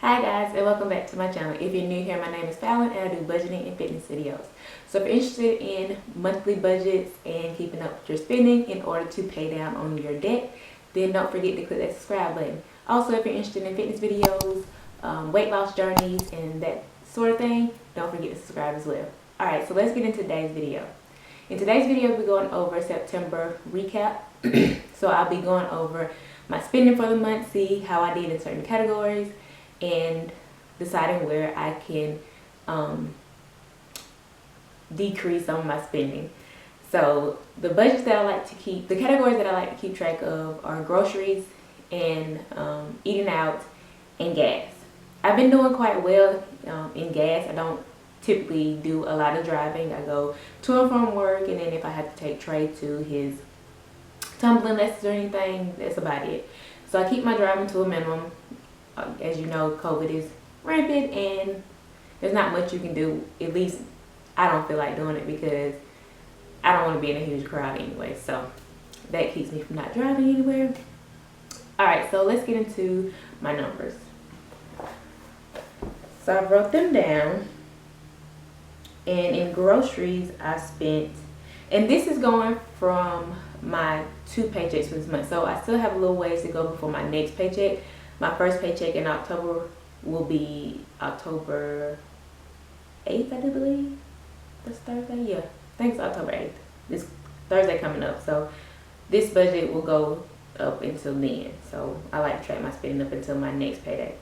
Hi guys, and welcome back to my channel. If you're new here, my name is Fallon and I do budgeting and fitness videos. So if you're interested in monthly budgets and keeping up with your spending in order to pay down on your debt, then don't forget to click that subscribe button. Also, if you're interested in fitness videos, weight loss journeys, and that sort of thing, don't forget to subscribe as well. Alright, so let's get into today's video. In today's video, we're going over September recap. So I'll be going over my spending for the month, see how I did in certain categories, and deciding where I can decrease some of my spending. So the budgets that I like to keep, the categories that I like to keep track of are groceries and eating out and gas. I've been doing quite well in gas. I don't typically do a lot of driving. I go to and from work, and then if I have to take Trey to his tumbling lessons or anything, that's about it. So I keep my driving to a minimum. As you know, COVID is rampant and there's not much you can do. At least I don't feel like doing it because I don't want to be in a huge crowd anyway. So that keeps me from not driving anywhere. Alright, so let's get into my numbers. So I wrote them down. And in groceries, I spent, and this is going from my 2 paychecks for this month. So I still have a little ways to go before my next paycheck. My first paycheck in October will be October 8th, I do believe. That's Thursday? Yeah, I think it's October 8th. This Thursday coming up. So this budget will go up until then. So I like to track my spending up until my next payday.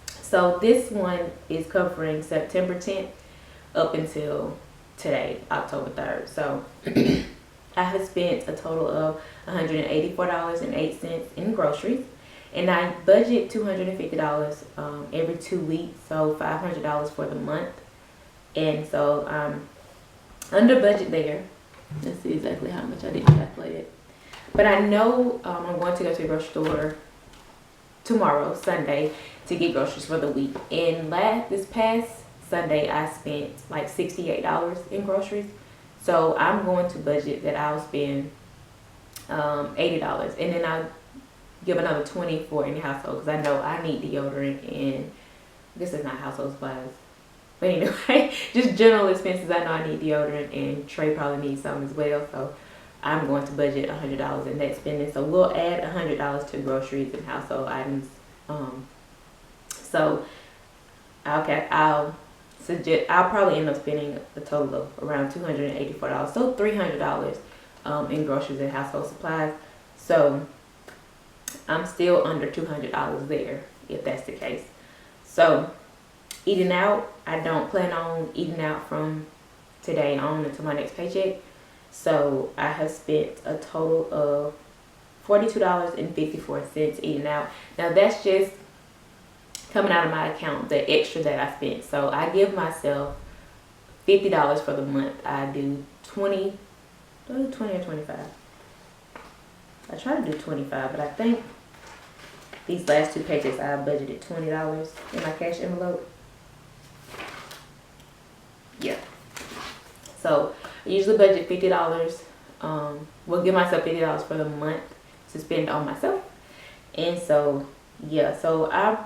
So this one is covering September 10th up until today, October 3rd. So I have spent a total of $184.08 in groceries. And I budget $250 every 2 weeks, so $500 for the month. And so under budget there. Let's see exactly how much I didn't calculate it. But I know I'm going to go to the grocery store tomorrow, Sunday, to get groceries for the week. And this past Sunday, I spent like $68 in groceries. So I'm going to budget that I'll spend $80. And then I'll give another $20 for any household, because I know I need deodorant, and this is not household supplies, but anyway, just general expenses. I know I need deodorant, and Trey probably needs some as well. So I'm going to budget $100 in that spending. So we'll add $100 to groceries and household items. So I'll probably end up spending a total of around $284, so $300 in groceries and household supplies. So I'm still under $200 there, if that's the case. So eating out, I don't plan on eating out from today on until my next paycheck. So I have spent a total of $42.54 eating out. Now that's just coming out of my account, the extra that I spent. So I give myself $50 for the month. I do 20 or 25. I try to do 25, but I think these last 2 paychecks I budgeted $20 in my cash envelope. Yeah. So I usually budget $50. Will give myself $50 for the month to spend on myself. And so yeah, so I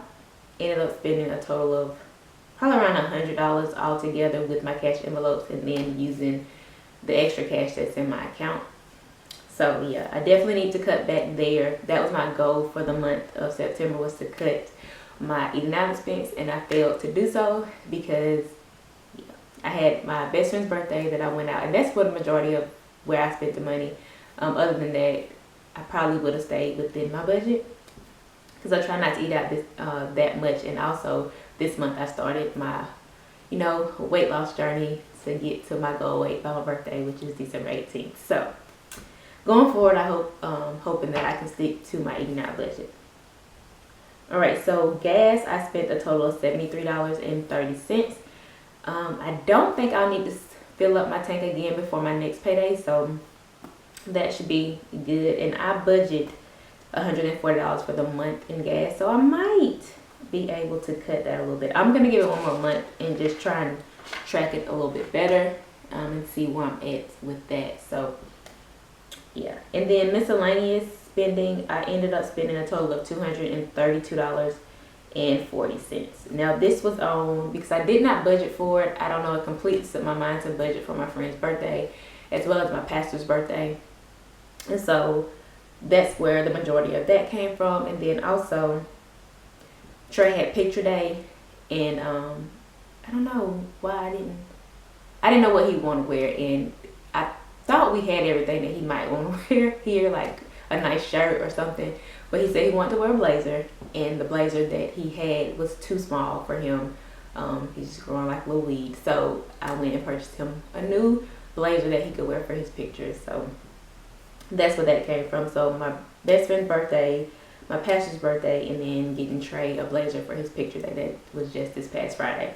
ended up spending a total of probably around $100 altogether with my cash envelopes, and then using the extra cash that's in my account. So yeah, I definitely need to cut back there. That was my goal for the month of September, was to cut my eating out expense, and I failed to do so because I had my best friend's birthday that I went out, and that's for the majority of where I spent the money. Other than that, I probably would have stayed within my budget, because I try not to eat out that much. And also this month I started my weight loss journey to get to my goal weight by my birthday, which is December 18th. So going forward, I hoping that I can stick to my eating out budget. Alright, so gas, I spent a total of $73.30. I don't think I'll need to fill up my tank again before my next payday, so that should be good. And I budget $140 for the month in gas, so I might be able to cut that a little bit. I'm gonna give it one more month and just try and track it a little bit better, and see where I'm at with that. So yeah. And then miscellaneous spending, I ended up spending a total of $232 Now this was on, because I did not budget for it. I don't know, it completely set my mind to budget for my friend's birthday as well as my pastor's birthday. And so that's where the majority of that came from. And then also Trey had picture day, and I don't know why I didn't know what he wanted to wear, and I thought we had everything that he might want to wear here, like a nice shirt or something. But he said he wanted to wear a blazer, and the blazer that he had was too small for him. He's just growing like a little weed. So I went and purchased him a new blazer that he could wear for his pictures. So that's where that came from. So my best friend's birthday, my pastor's birthday, and then getting Trey a blazer for his picture day that was just this past Friday.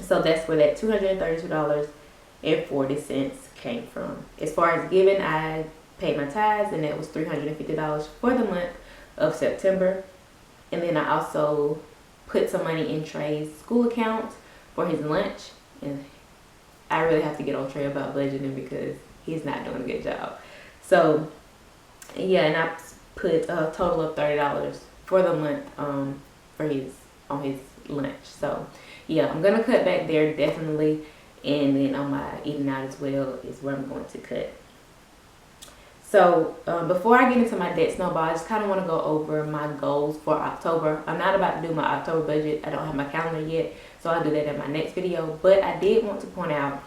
So that's where that $232.40 came from. As far as giving, I paid my tithes, and that was $350 for the month of September. And then I also put some money in Trey's school account for his lunch. And I really have to get on Trey about budgeting because he's not doing a good job. So yeah, and I put a total of $30 for the month on his lunch. So yeah, I'm gonna cut back there definitely, and then on my eating out as well is where I'm going to cut. So before I get into my debt snowball, I just kind of want to go over my goals for October. I'm not about to do my October budget. I don't have my calendar yet, so I'll do that in my next video. But I did want to point out,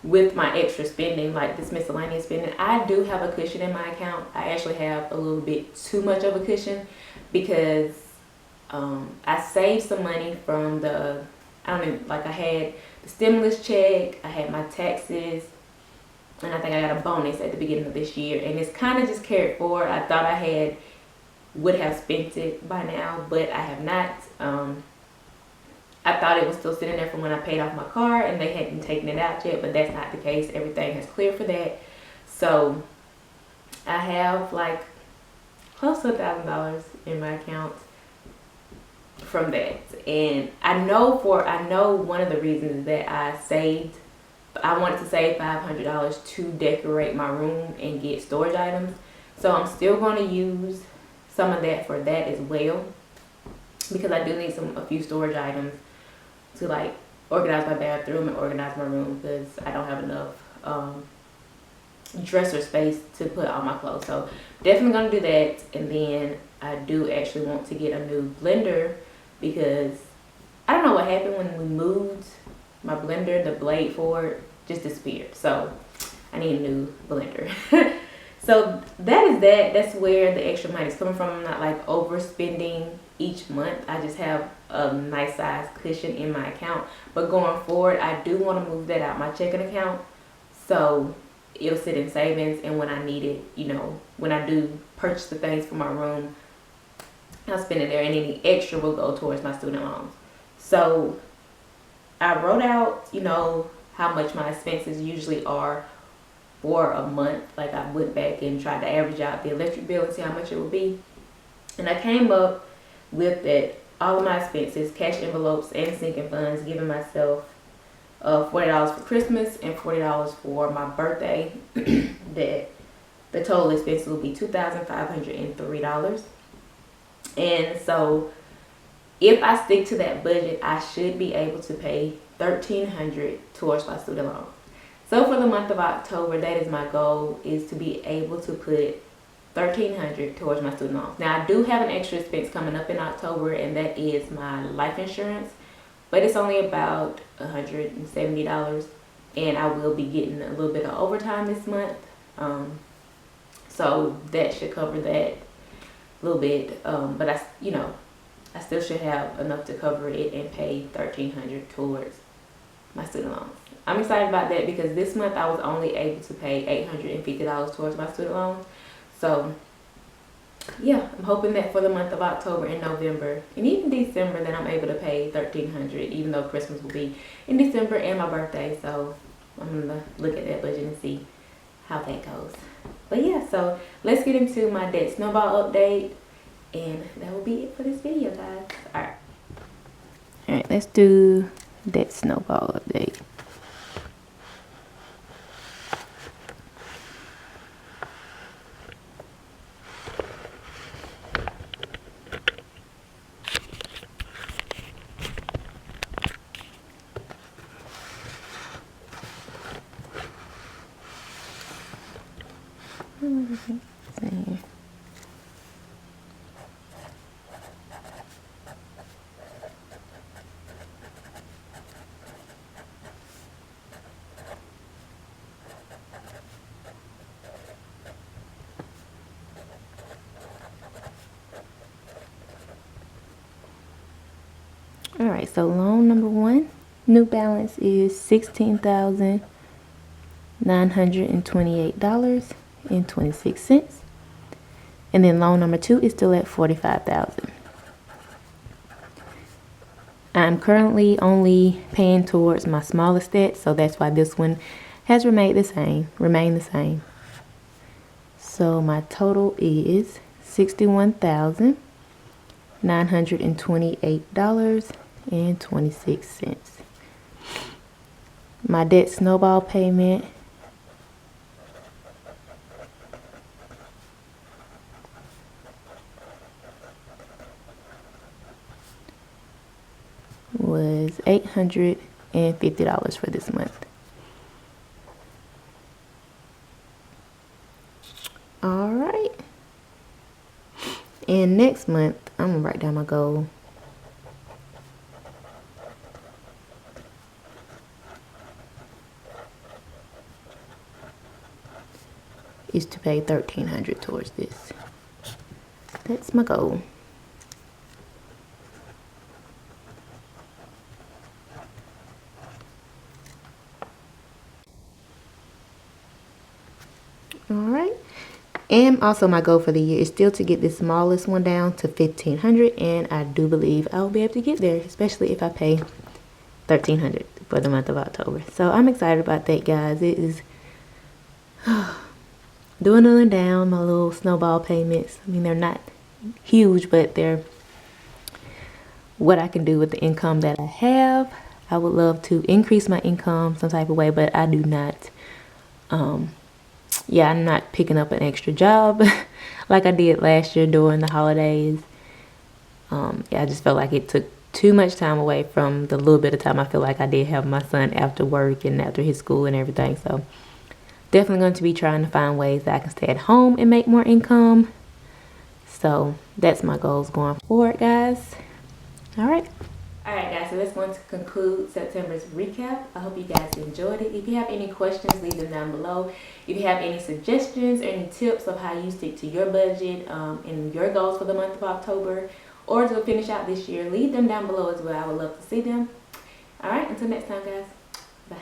with my extra spending, like this miscellaneous spending, I do have a cushion in my account. I actually have a little bit too much of a cushion because I saved some money from I had the stimulus check, I had my taxes, and I think I got a bonus at the beginning of this year, and it's kind of just carried forward. I thought I would have spent it by now, but I have not. I thought it was still sitting there from when I paid off my car and they hadn't taken it out yet, but that's not the case. Everything has cleared for that. So I have like close to $1,000 in my account from that. And I know one of the reasons that I wanted to save $500 to decorate my room and get storage items. So I'm still going to use some of that for that as well, because I do need a few storage items to like organize my bathroom and organize my room, because I don't have enough dresser space to put all my clothes. So definitely going to do that. And then I do actually want to get a new blender, because I don't know what happened when we moved. My blender, the blade for it just disappeared. So I need a new blender. So that is that. That's where the extra money is coming from. I'm not like overspending each month. I just have a nice size cushion in my account. But going forward, I do want to move that out my checking account, so it'll sit in savings, and when I need it, when I do purchase the things for my room, I'll spend it there, and any extra will go towards my student loans. So I wrote out, how much my expenses usually are for a month. Like I went back and tried to average out the electric bill and see how much it would be. And I came up with that all of my expenses, cash envelopes and sinking funds, giving myself $40 for Christmas and $40 for my birthday, that the total expense will be $2,503. And so if I stick to that budget, I should be able to pay $1,300 towards my student loan. So for the month of October, that is my goal, is to be able to put $1,300 towards my student loans. Now I do have an extra expense coming up in October, and that is my life insurance, but it's only about $170, and I will be getting a little bit of overtime this month, so that should cover that a little bit. But I still should have enough to cover it and pay $1,300 towards my student loans. I'm excited about that because this month I was only able to pay $850 towards my student loans. So yeah, I'm hoping that for the month of October and November and even December that I'm able to pay $1,300, even though Christmas will be in December and my birthday. So I'm gonna look at that budget and see how that goes. But yeah, so let's get into my debt snowball update, and that will be it for this video, guys. All right, let's do debt snowball update. All right, so loan number 1, new balance is $16,928.26. And then loan number 2 is still at $45,000. I'm currently only paying towards my smallest debt, so that's why this one has remained the same. So my total is $61,928.26. My debt snowball payment was $850 for this month. All right. And next month, I'm gonna write down my goal. Is to pay $1,300 towards this. That's my goal. All right. And also my goal for the year is still to get the smallest one down to $1,500, and I do believe I'll be able to get there, especially if I pay $1,300 for the month of October. So I'm excited about that, guys. It is dwindling down my little snowball payments. I mean, they're not huge, but they're what I can do with the income that I have. I would love to increase my income some type of way, but I do not. I'm not picking up an extra job like I did last year during the holidays. I just felt like it took too much time away from the little bit of time I feel like I did have my son after work and after his school and everything. So definitely going to be trying to find ways that I can stay at home and make more income. So that's my goals going forward, guys. All right, guys, so that's going to conclude September's recap. I hope you guys enjoyed it. If you have any questions, leave them down below. If you have any suggestions or any tips of how you stick to your budget and your goals for the month of October or to finish out this year, leave them down below as well. I would love to see them. All right, until next time, guys. Bye.